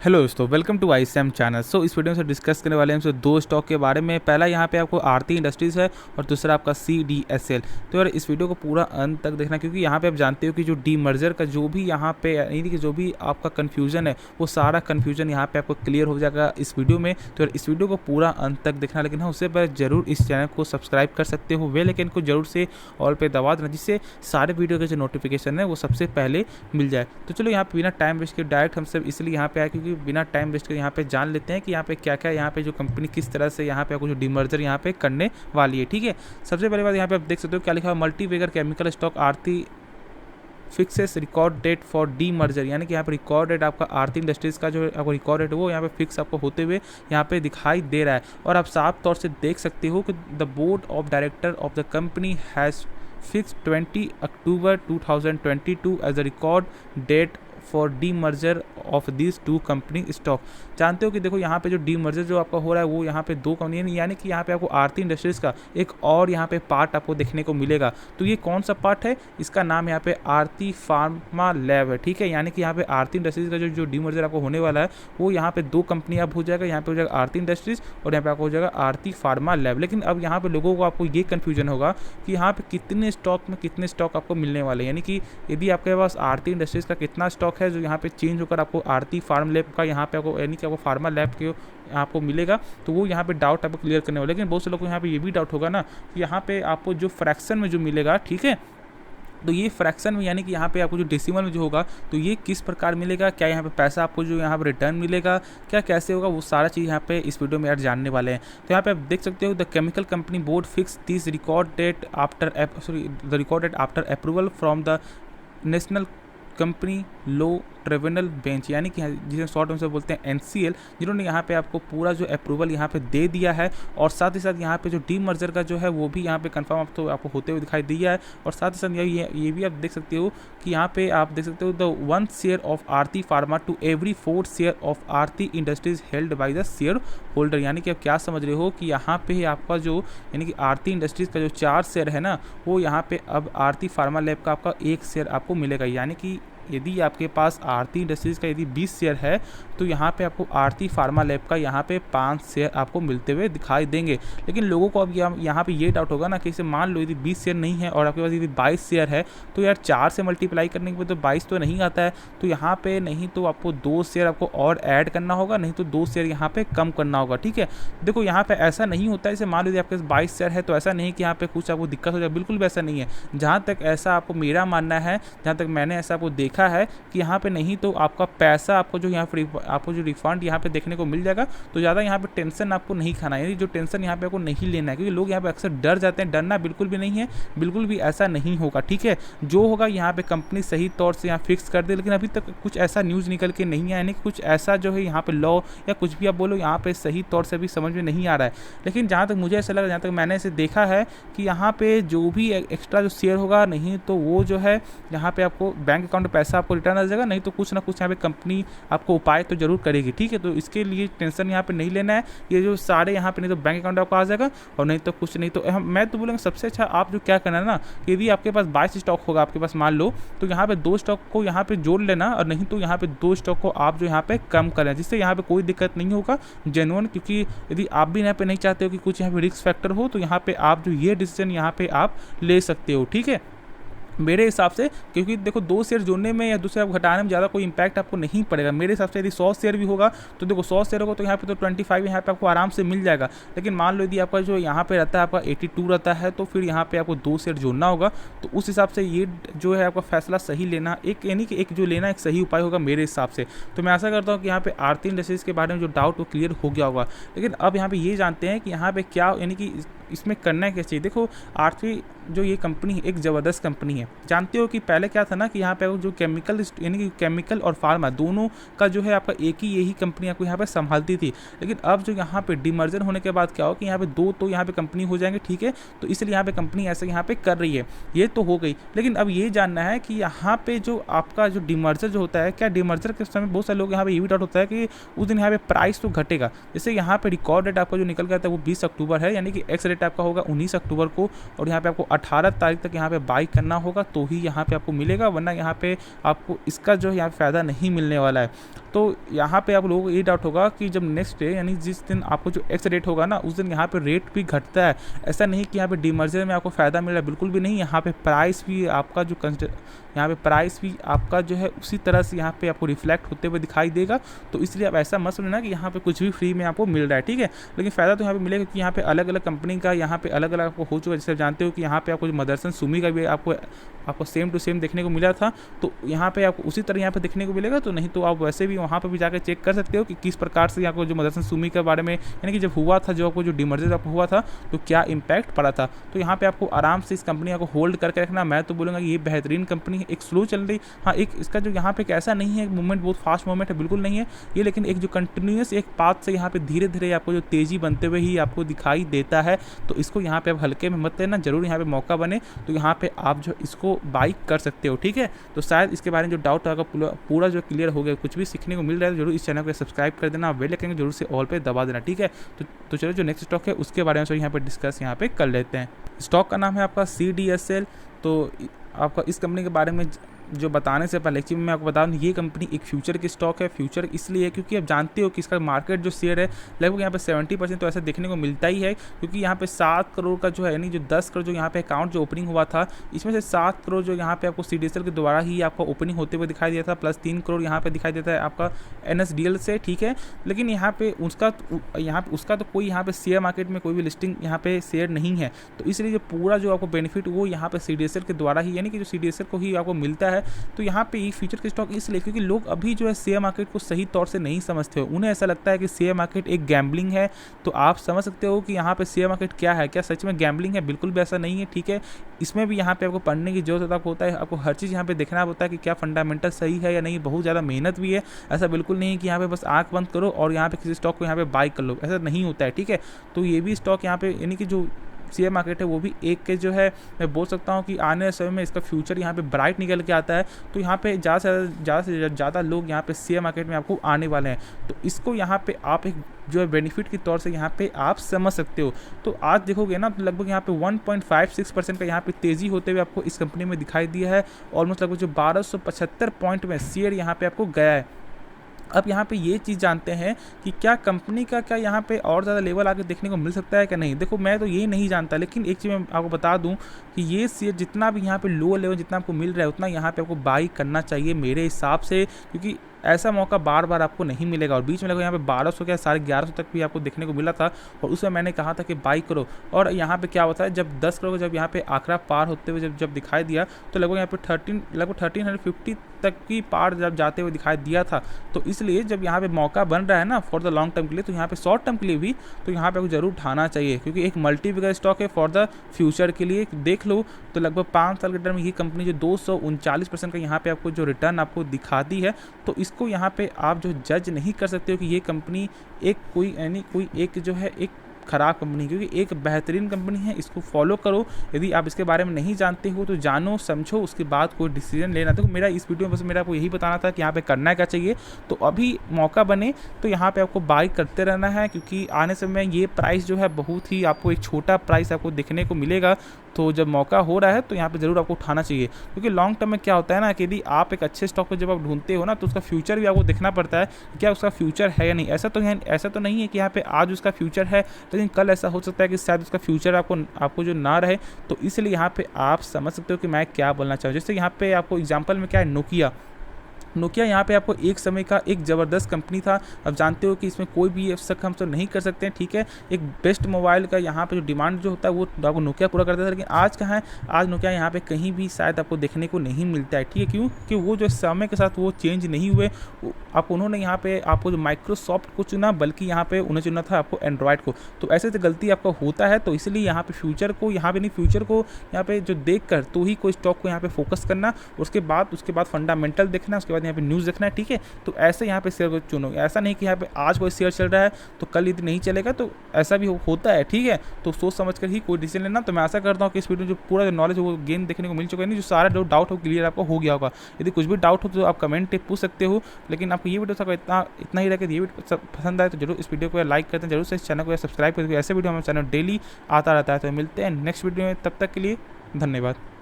Hello दोस्तों, welcome to ICM channel. इस video में से डिस्कस करने वाले हैं हमसे दो स्टॉक के बारे में। पहला यहाँ पे आपको आरती इंडस्ट्रीज़ है और दूसरा आपका CDSL। तो यार इस वीडियो को पूरा अंत तक देखना, क्योंकि यहाँ पे आप जानते हो कि जो डीमर्जर का जो भी यहाँ पे यानी कि जो भी आपका कन्फ्यूजन है वो सारा कन्फ्यूजन यहाँ पे आपको क्लियर हो जाएगा इस वीडियो में। तो यार इस वीडियो को पूरा अंत तक देखना, लेकिन हाँ उससे पहले जरूर इस चैनल को सब्सक्राइब कर सकते हो, बेल आइकन को जरूर से ऑल पे दबा देना, जिससे सारे वीडियो के जो नोटिफिकेशन है वो सबसे पहले मिल जाए। तो चलो यहाँ पे बिना टाइम वेस्ट के डायरेक्ट हम सब इसलिए यहाँ पे आए क्योंकि बिना टाइम वेस्ट के यहाँ पे जान लेते हैं कि यहाँ पे क्या क्या यहाँ पे जो कंपनी किस तरह से यहाँ पे आपको जो डीमर्जर यहाँ पे करने वाली है। ठीक है, सबसे पहले बात यहाँ पे आप देख सकते हो क्या लिखा है, multibagger chemical stock Aarti fixes record date for the merger, यानी कि यहाँ पे रिकॉर्ड डेट आपका आरती इंडस्ट्रीज़ का जो आपको रिकॉर्ड डेट वो यहाँ पे फिक्स आपको होते हुए यहाँ पे दिखाई दे रहा है। और आप साफ तौर से देख सकते हो कि the board of director of the company has fix 20 October 2022 as a record date for the merger of this two company stock. जानते हो कि देखो यहाँ पे जो डी मर्जर जो आपका हो रहा है वो यहाँ पे दो कंपनी है, यानी कि यहाँ पे आपको आरती इंडस्ट्रीज़ का एक और यहाँ पे पार्ट आपको देखने को मिलेगा। तो ये कौन सा पार्ट है, इसका नाम यहाँ पे आरती फार्मा लैब है। ठीक है, यानी कि यहाँ पे आरती इंडस्ट्रीज़ का जो डी मर्जर आपको होने वाला है वो यहाँ पे दो कंपनी अब हो जाएगा, यहाँ पे हो जाएगा आरती इंडस्ट्रीज़ और यहाँ पे आपको हो जाएगा आरती फार्मा लैब। लेकिन अब यहाँ पे लोगों को आपको ये कन्फ्यूजन होगा कि यहाँ पे कितने स्टॉक में कितने स्टॉक आपको मिलने वाले हैं, यानी कि यदि आपके पास आरती इंडस्ट्रीज़ का कितना स्टॉक है जो यहाँ पे चेंज होकर आपको आरती फार्म लैब का यहाँ पे आपको यानी कि आपको फार्मा लैब के आपको मिलेगा, तो वो यहाँ पे डाउट आपको क्लियर करने वाला। लेकिन बहुत से लोगों को यहाँ पे ये भी डाउट होगा ना कि यहाँ पे आपको जो फ्रैक्शन में जो मिलेगा, ठीक है, तो ये फ्रैक्शन में यानी कि यहाँ पे आपको जो डेसिमल में जो होगा तो ये किस प्रकार मिलेगा, क्या यहाँ पे पैसा आपको जो यहाँ पे रिटर्न मिलेगा, क्या कैसे होगा, वो सारा चीज़ यहाँ पे इस वीडियो में यार जानने वाले हैं। तो यहाँ पे आप देख सकते हो the chemical company board fix this record date after approval from the national company law tribunal bench, यानी कि जिसे शॉर्ट में से बोलते हैं NCL, जिन्होंने यहाँ पे आपको पूरा जो अप्रूवल यहाँ पे दे दिया है। और साथ ही साथ यहाँ पे जो डी मर्जर का जो है वो भी यहाँ पे कंफर्म आपको होते हुए दिखाई दिया है। और साथ ही साथ ये भी आप देख सकते हो कि यहाँ पे आप देख सकते हो the 1 share of Aarti pharma to every 4 share of Aarti industries held by the share holder, यानी कि आप क्या समझ रहे हो कि यहाँ पे आपका जो यानी कि आरती इंडस्ट्रीज़ का जो 4 शेयर है ना वो यहाँ पे अब आरती फार्मा लैब का आपका 1 शेयर आपको मिलेगा। यानी कि यदि आपके पास आरती इंडस्ट्रीज़ का यदि 20 शेयर है तो यहाँ पे आपको आरती फार्मा लैब का यहाँ पे 5 शेयर आपको मिलते हुए दिखाई देंगे। लेकिन लोगों को अब यहाँ पे ये डाउट होगा ना कि इसे मान लो यदि 20 शेयर नहीं है और आपके पास यदि 22 शेयर है तो यार 4 से मल्टीप्लाई करने के बाद तो 22 तो नहीं आता है, तो यहाँ पे नहीं तो आपको 2 शेयर आपको और ऐड करना होगा, नहीं तो 2 शेयर यहाँ पे कम करना होगा। ठीक है, देखो यहाँ पे ऐसा नहीं होता है, जैसे मान लो यदि आपके पास 22 शेयर है तो ऐसा नहीं कि यहाँ पे कुछ आपको दिक्कत हो जाए, बिल्कुल भी ऐसा नहीं है। जहाँ तक ऐसा आपको मेरा मानना है, जहाँ तक मैंने ऐसा आपको देखा है कि यहाँ पे नहीं तो आपका पैसा आपको जो यहाँ पे आपको जो रिफंड यहाँ पे देखने को मिल जाएगा। तो ज़्यादा यहाँ पे टेंशन आपको नहीं खाना है, यानी जो टेंशन यहाँ पे आपको नहीं लेना है, क्योंकि लोग यहाँ पे अक्सर डर जाते हैं। डरना बिल्कुल भी नहीं है, बिल्कुल भी ऐसा नहीं होगा। ठीक है, जो होगा यहाँ पे कंपनी सही तौर से यहाँ फिक्स कर दे, लेकिन अभी तक कुछ ऐसा न्यूज़ निकल के नहीं आया, यानी कि कुछ ऐसा जो है यहाँ पे लॉ या कुछ भी आप बोलो यहाँ पे सही तौर से भी समझ में नहीं आ रहा है। लेकिन जहाँ तक मुझे ऐसा लगा, जहाँ तक मैंने इसे देखा है कि यहाँ पे जो भी एक्स्ट्रा जो शेयर होगा नहीं तो वो जो है यहाँ पे आपको बैंक अकाउंट में पैसा आपको रिटर्न आ जाएगा, नहीं तो कुछ ना कुछ यहाँ पे कंपनी आपको उपाय तो जरूर करेगी। ठीक है, तो इसके लिए टेंशन यहाँ पे नहीं लेना है, ये जो सारे यहाँ पे नहीं तो बैंक अकाउंट आपको आ जाएगा और नहीं तो कुछ नहीं। तो मैं तो बोलूँगा सबसे अच्छा आप जो क्या करना है ना, यदि आपके पास 22 स्टॉक होगा आपके पास मान लो, तो यहाँ पे 2 स्टॉक को यहाँ पे जोड़ लेना और नहीं तो यहाँ पे 2 स्टॉक को आप जो यहाँ पे कम करें, जिससे यहाँ पे कोई दिक्कत नहीं होगा जेन्युइन। क्योंकि यदि आप भी यहाँ पे नहीं चाहते हो कि कुछ यहाँ पे रिस्क फैक्टर हो तो यहाँ पे आप जो ये डिसीजन यहाँ पे आप ले सकते हो। ठीक है, मेरे हिसाब से, क्योंकि देखो 2 शेयर जोड़ने में या दूसरे घटाने में ज़्यादा कोई इंपैक्ट आपको नहीं पड़ेगा मेरे हिसाब से। यदि 100 शेयर भी होगा तो देखो 100 शेयर होगा तो यहाँ पे तो 25 यहाँ पे आपको आराम से मिल जाएगा। लेकिन मान लो यदि आपका जो यहाँ पे रहता है आपका 82 रहता है तो फिर यहाँ पे आपको 2 शेयर जोड़ना होगा। तो उस हिसाब से ये जो है आपका फैसला सही लेना एक यानी कि एक जो लेना एक सही उपाय होगा मेरे हिसाब से। तो मैं आशा करता हूँ कि यहाँ पे आरती इंडस्ट्रीज़ के बारे में जो डाउट वो क्लियर हो गया होगा। लेकिन अब यहाँ पे ये जानते हैं कि यहाँ पे क्या यानी कि इसमें करना क्या चाहिए। देखो आरती जो ये कंपनी है एक ज़बरदस्त कंपनी है। जानते हो कि पहले क्या था ना कि यहाँ पे जो केमिकल यानी कि केमिकल और फार्मा दोनों का जो है आपका एक ही यही कंपनी आपको यहाँ पे संभालती थी। लेकिन अब जो यहाँ पे डीमर्जर होने के बाद क्या हो कि यहाँ पे 2 तो यहाँ पे कंपनी हो जाएंगे। ठीक है, तो इसलिए यहाँ पे कंपनी ऐसे यहाँ पे कर रही है, ये तो हो गई। लेकिन अब ये जानना है कि यहाँ पे जो आपका जो डीमर्जर जो होता है, क्या डीमर्जर के समय बहुत सारे लोग यहाँ पे ये भी डाउट होता है कि उस दिन यहाँ पे प्राइस तो घटेगा। जैसे यहाँ पे रिकॉर्ड डेट आपका जो निकल गया था वो 20 अक्टूबर है, यानी कि एक्स रेट आपका होगा 19 अक्टूबर को और यहाँ पे आपको 18 तारीख तक यहाँ पे बाई करना होगा तो ही यहाँ पे आपको मिलेगा, वरना यहाँ पे आपको इसका जो है यहाँ फ़ायदा नहीं मिलने वाला है। तो यहाँ पे आप लोगों को ये डाउट होगा कि जब नेक्स्ट डे यानी जिस दिन आपको जो एक्स रेट होगा ना, उस दिन यहाँ पे रेट भी घटता है। ऐसा नहीं कि यहाँ पे डीमर्जर में आपको फ़ायदा मिल रहा है, बिल्कुल भी नहीं। यहाँ पे प्राइस भी आपका जो यहाँ पे प्राइस भी आपका जो है उसी तरह से यहाँ पे आपको रिफ्लेक्ट होते हुए दिखाई देगा। तो इसलिए आप ऐसा मत समझना कि यहाँ पे कुछ भी फ्री में आपको मिल रहा है, ठीक है। लेकिन फ़ायदा तो यहाँ पे मिलेगा क्योंकि यहाँ पे अलग अलग कंपनी का यहाँ पे अलग अलग आपको हो चुका है। जैसे आप जानते हो कि यहाँ पे आपको जो मदरसन सुमी का भी आपको सेम टू सेम देखने को मिला था, तो यहाँ पे आपको उसी तरह यहाँ पे देखने को मिलेगा। तो नहीं तो आप वैसे भी वहाँ पर भी जाकर चेक कर सकते हो कि किस प्रकार से आपको जो मदरसन सुमी के बारे में यानी कि जब हुआ था, जो आपको जो डीमर्जर आपको हुआ था, तो क्या इम्पैक्ट पड़ा था। तो यहाँ पे आपको आराम से इस कंपनी को होल्ड करके रखना। मैं तो बोलूँगा ये बेहतरीन कंपनी है। एक स्लो चल रही, हाँ, एक इसका जो यहाँ पे ऐसा नहीं है मूवमेंट बहुत फास्ट मूवमेंट है, बिल्कुल नहीं है ये, लेकिन एक जो कंटिन्यूस एक पाथ से यहाँ पे धीरे धीरे आपको जो तेज़ी बनते हुए ही आपको दिखाई देता है। तो इसको यहाँ पे आप हल्के में मत लेना, जरूर यहाँ पे मौका बने तो यहाँ पे आप जो इसको बाई कर सकते हो, ठीक है। तो शायद इसके बारे में जो डाउट होगा पूरा जो क्लियर हो गया, कुछ भी सीखने को मिल रहा है तो जरूर इस चैनल को सब्सक्राइब कर देना, बेल आइकन जरूर से ऑल पे दबा देना, ठीक है। तो चलो जो नेक्स्ट स्टॉक है उसके बारे में यहाँ पे डिस्कस यहाँ पे कर लेते हैं। स्टॉक का नाम है आपका CDSL। तो आपका इस कंपनी के बारे में जो बताने से पहले कि मैं आपको बता दूं, ये कंपनी एक फ्यूचर की स्टॉक है। फ्यूचर इसलिए है क्योंकि आप जानते हो कि इसका मार्केट जो शेयर है लगभग यहाँ पे 70% तो ऐसा देखने को मिलता ही है, क्योंकि यहाँ पे 7 करोड़ का जो है यानी जो 10 करोड़ जो यहाँ पे अकाउंट जो ओपनिंग हुआ था, इसमें से 7 करोड़ जो यहाँ पे आपको CDSL के द्वारा ही आपका ओपनिंग होते हुए दिखाई दिया था, प्लस 3 करोड़ यहाँ पे दिखाई देता है आपका NSDL से, ठीक है। लेकिन यहाँ पे उसका तो कोई यहाँ पे शेयर मार्केट में कोई भी लिस्टिंग यहाँ पे शेयर नहीं है। तो इसलिए जो पूरा जो आपको बेनिफिट वो यहाँ पे CDSL के द्वारा ही यानी कि जो CDSL को ही आपको मिलता है। तो यहाँ पे ये फ्यूचर के स्टॉक इसलिए क्योंकि लोग अभी जो है शेयर मार्केट को सही तौर से नहीं समझते हो, उन्हें ऐसा लगता है कि शेयर मार्केट एक गैम्बलिंग है। तो आप समझ सकते हो कि यहाँ पे शेयर मार्केट क्या है, क्या सच में गैम्बलिंग है? बिल्कुल भी ऐसा नहीं है, ठीक है। इसमें भी यहाँ पे आपको पढ़ने की जरूरत होता है, आपको हर चीज़ यहाँ पे देखना होता है कि क्या फंडामेंटल सही है या नहीं, बहुत ज़्यादा मेहनत भी है। ऐसा बिल्कुल नहीं है कि यहाँ पे बस आँख बंद करो और यहाँ पे किसी स्टॉक को यहाँ पे बाई कर लो, ऐसा नहीं होता है, ठीक है। तो ये भी स्टॉक यहाँ पे यानी कि जो शेयर मार्केट है वो भी एक के जो है मैं बोल सकता हूँ कि आने वाले समय में इसका फ्यूचर यहाँ पे ब्राइट निकल के आता है। तो यहाँ पे ज़्यादा से ज़्यादा लोग यहाँ पे शेयर मार्केट में आपको आने वाले हैं। तो इसको यहाँ पे आप एक जो है बेनिफिट के तौर से यहाँ पे आप समझ सकते हो। तो आज देखोगे ना तो लगभग यहाँ पे 1.56% का यहाँ पे तेज़ी होते हुए आपको इस कंपनी में दिखाई दिया है। ऑलमोस्ट लगभग जो 1275 पॉइंट में शेयर यहाँ पे आपको गया है। अब यहाँ पे ये चीज़ जानते हैं कि क्या कंपनी का क्या यहाँ पे और ज़्यादा लेवल आगे देखने को मिल सकता है क्या नहीं। देखो मैं तो ये नहीं जानता, लेकिन एक चीज़ मैं आपको बता दूं कि ये शेयर जितना भी यहाँ पे लो लेवल जितना आपको मिल रहा है उतना यहाँ पे आपको बाई करना चाहिए मेरे हिसाब से, क्योंकि ऐसा मौका बार बार आपको नहीं मिलेगा। और बीच में लगभग यहाँ पे 1200 क्या 1150 तक भी आपको देखने को मिला था और उसमें मैंने कहा था कि बाई करो। और यहाँ पे क्या होता है जब 10 करोड़ जब यहाँ पे आंकड़ा पार होते हुए जब दिखाई दिया तो लगभग यहाँ पे लगभग 1350 तक की पार जब जाते हुए दिखाई दिया था। तो इसलिए जब यहाँ पे मौका बन रहा है ना फॉर द लॉन्ग टर्म के लिए, तो यहाँ पे शॉर्ट टर्म के लिए भी तो यहाँ पे आपको जरूर उठाना चाहिए, क्योंकि एक मल्टी बिगर स्टॉक है फॉर द फ्यूचर के लिए। देख लो तो लगभग 5 साल के टर्म में ये कंपनी जो 239% का यहाँ पे आपको जो रिटर्न आपको दिखाती है, तो इसको यहाँ पे आप जो जज नहीं कर सकते हो कि ये कंपनी एक कोई यानी कोई एक जो है एक ख़राब कंपनी, क्योंकि एक बेहतरीन कंपनी है। इसको फॉलो करो। यदि आप इसके बारे में नहीं जानते हो तो जानो समझो, उसके बाद कोई डिसीजन लेना। तो मेरा इस वीडियो में बस मेरा आपको यही बताना था कि यहाँ पे करना क्या चाहिए। तो अभी मौका बने तो यहाँ पे आपको बाई करते रहना है, क्योंकि आने समय ये प्राइस जो है बहुत ही आपको एक छोटा प्राइस आपको देखने को मिलेगा। तो जब मौका हो रहा है तो यहाँ पे ज़रूर आपको उठाना चाहिए, क्योंकि लॉन्ग टर्म में क्या होता है ना कि यदि आप एक अच्छे स्टॉक को जब आप ढूंढते हो ना तो उसका फ्यूचर भी आपको देखना पड़ता है कि क्या उसका फ्यूचर है या नहीं। ऐसा तो नहीं है कि यहाँ पे आज उसका फ्यूचर है लेकिन कल ऐसा हो सकता है कि शायद उसका फ्यूचर आपको जो ना रहे। तो इसलिए यहाँ पे आप समझ सकते हो कि मैं क्या बोलना चाहूँ। जैसे यहाँ पे आपको एग्जाम्पल में क्या है, नोकिया यहाँ पे आपको एक समय का एक ज़बरदस्त कंपनी था। अब जानते हो कि इसमें कोई भी शक हम तो नहीं कर सकते हैं, ठीक है। एक बेस्ट मोबाइल का यहाँ पे जो डिमांड जो होता है वो आपको नोकिया पूरा करता था, लेकिन आज कहाँ है, आज नोकिया यहाँ पे कहीं भी शायद आपको देखने को नहीं मिलता है, ठीक है। क्यों कि वो जो समय के साथ वो चेंज नहीं हुए। उन्होंने यहाँ पे आपको जो माइक्रोसॉफ्ट को चुना, बल्कि यहाँ पे उन्हें चुना था आपको एंड्रॉयड को। तो ऐसे तो गलती आपका होता है। तो इसलिए यहाँ पे फ्यूचर को यहाँ पे जो देख कर तो ही कोई स्टॉक को यहाँ पे फोकस करना, उसके बाद फंडामेंटल देखना, उसके बाद यहाँ पे न्यूज़ देखना है, ठीक है। तो ऐसे यहाँ पे शेयर को चुनो। ऐसा नहीं कि यहाँ पे आज कोई शेयर चल रहा है तो कल यदि नहीं चलेगा, तो ऐसा भी होता है, ठीक है। तो सोच समझ कर ही कोई डिसीजन लेना। तो मैं आशा करता हूँ कि इस वीडियो में जो पूरा नॉलेज वो गेन देखने को मिल चुका है, नहीं जो सारा जो डाउट हो क्लियर आपको हो गया होगा। यदि कुछ भी डाउट हो तो आप कमेंट पे पूछ सकते हो। लेकिन आपको ये वीडियो इतना ही रहे कि ये वीडियो पसंद आए तो जरूर इस वीडियो को लाइक करते हैं, जरूर से इस चैनल को सब्सक्राइब करते हैं। ऐसे वीडियो हमारे चैनल डेली आता रहता है। तो मिलते हैं नेक्स्ट वीडियो में, तब तक के लिए धन्यवाद।